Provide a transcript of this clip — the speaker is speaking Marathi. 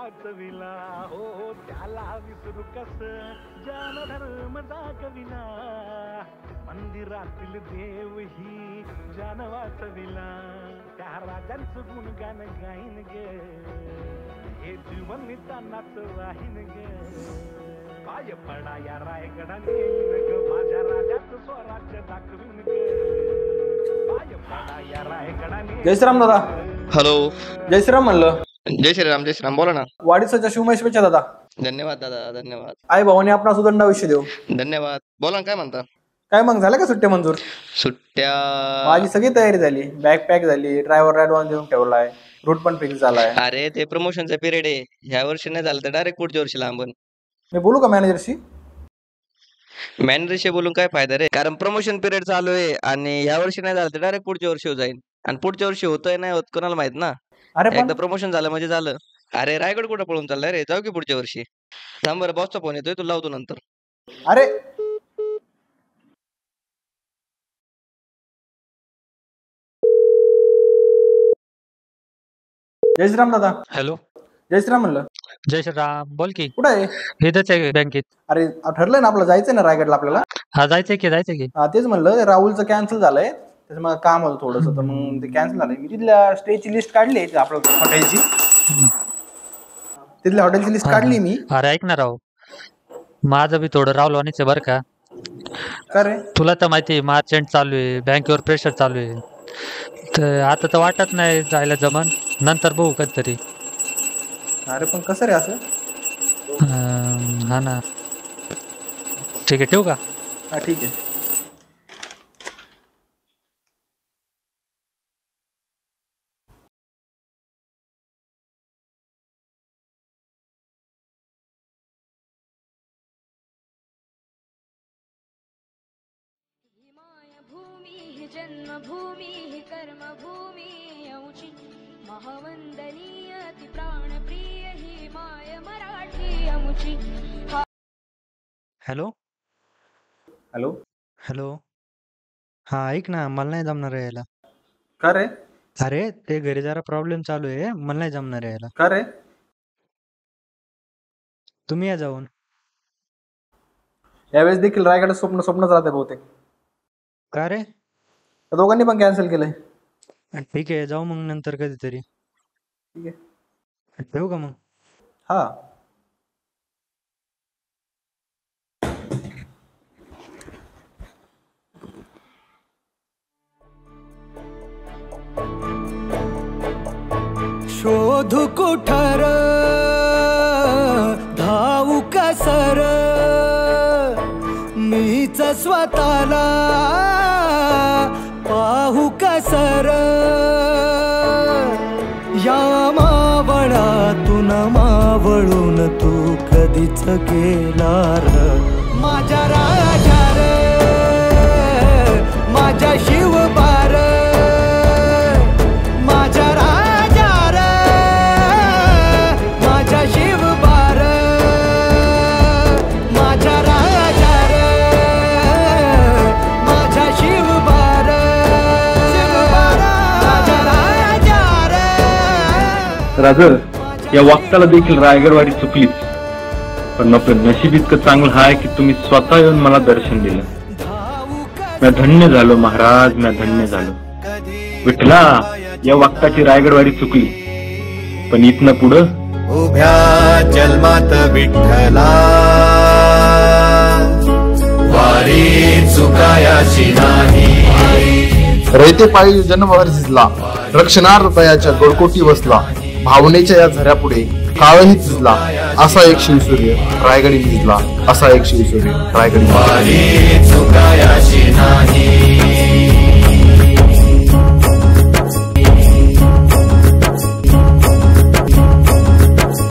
वाचविला हो त्याला विसरू कस ज्यानं धर्म दाखविला मंदिरातील देव ही ज्यानं वाचविला त्या राजांचं गुणगान गाईन ग हे जीवन नितानाच राहीन ग पाय पडा या रायगडाने येईन ग माझ्या राजाचं स्वराज्य दाखवीन ग पाय पडा या रायगडाने। जय श्रीराम दादा। हॅलो जय श्रीराम म्हणलं। जय श्रीराम बोला ना। वाढीचा शिवमहेश्वरच्या दादा। धन्यवाद दादा धन्यवाद। आई भावाने आपला सुदंड आयुष्य देऊ। धन्यवाद। बोला ना काय म्हणता। काय मग झालं का सुट्ट्या मंजूर। सुट्ट्या माझी सगळी तयारी झाली बॅग पॅक झाली ड्रायव्हर ऍडव्हान्स देऊन ठेवलाय रूट पण फिक्स झालाय। अरे ते प्रमोशनचा पिरियड आहे ह्या वर्षी नाही झालं तर डायरेक्ट पुढच्या वर्षी लांबन। मी बोलू का मॅनेजरशी। मॅनेजरशी बोलून काय फायदा रे कारण प्रमोशन पिरियड चालू आहे आणि ह्या वर्षी नाही झालं तर डायरेक्ट पुढच्या वर्षी जाईल आणि पुढच्या वर्षी होतंय नाही होत कोणाला माहित ना। अरे एकदा प्रमोशन झालं म्हणजे झालं। अरे रायगड कुठं पळून चाललाय रे जाऊ की पुढच्या वर्षी। थांब बरं बॉसचा फोन येतोय तुला लावतो नंतर। अरे जय श्रीराम दादा। हॅलो जय श्रीराम म्हणलं। जय श्रीराम बोल की कुठं आहे। इथंच आहे बँकेत। अरे ठरलंय ना आपलं जायचंय ना रायगडला आपल्याला। हा जायचंय की हा तेच म्हणलं राहुलचं कॅन्सल झालंय त्याच्यामुळे काम होतं थोडंसं तर मग ते कॅन्सल झालंय। मी तिथल्या स्टेची लिस्ट काढली आपलं हॉटेलची तिथल्या हॉटेलची लिस्ट काढली मी। अरे ऐक ना राव माझं बी थोडं राहुल वाणीच बरं का। का रे तुला तर माहिती आहे मार्च एंड चालू आहे बँकेवर प्रेशर चालू आहे तर आता तर वाटत नाही जायला जमन नंतर बघू कधीतरी। अरे पण कसं रे असं। हा ना ठीक आहे ठेवू का। हा ठीक आहे। जन्मभूमी कर्मभूमी औची महावंदनीय ती प्राणप्रिय ही माय मराठी अमुची। हॅलो हॅलो हॅलो हा ऐक ना मला नाही जमणार यायला। का रे। अरे ते घरी जरा प्रॉब्लेम चालू आहे मला नाही जमणार यायला। का रे तुम्ही या जाऊन। यावेळेस देखील रायगड स्वप्नच राहते बहुतेक। का रे दोघांनी पण कॅन्सल केलंय। ठीक आहे जाऊ मग नंतर कधीतरी। ठीक आहे ठेवू का मग। हा शोधू कुठार धावू कसर मीच स्वतःला पाहू कसर या मावळातून मावळून तू कधीच गेला र माझ्या राजा रे माझ्या शिवबार माझ्या राजा रे माझ्या शिवबार माझ्या राजा रे माझ्या शिवबार माझ्या राजा रे। राजर या वाक्याला देखील रायगडवाडी चुकलीच पण आपलं नशीब इतकं चांगलं आहे की तुम्ही स्वतः येऊन मला दर्शन दिलं। मी धन्य झालो महाराज मी धन्य झालो। विठला या वाक्याची रायगडवाडी चुकली पण इथनं पुढं उभ्या जन्मात विठ्ठला वारी चुकायाची नाही। रयतेपायी जन्मभर झिजला रक्षणार्थ गोडकोटी बसला भावनेच्या या झऱ्यापुढे काळही झिजला असा एक शिवसूर्य रायगडी झिजला असा एक शिवसूर्य रायगडी वारी चुकायाची नाही।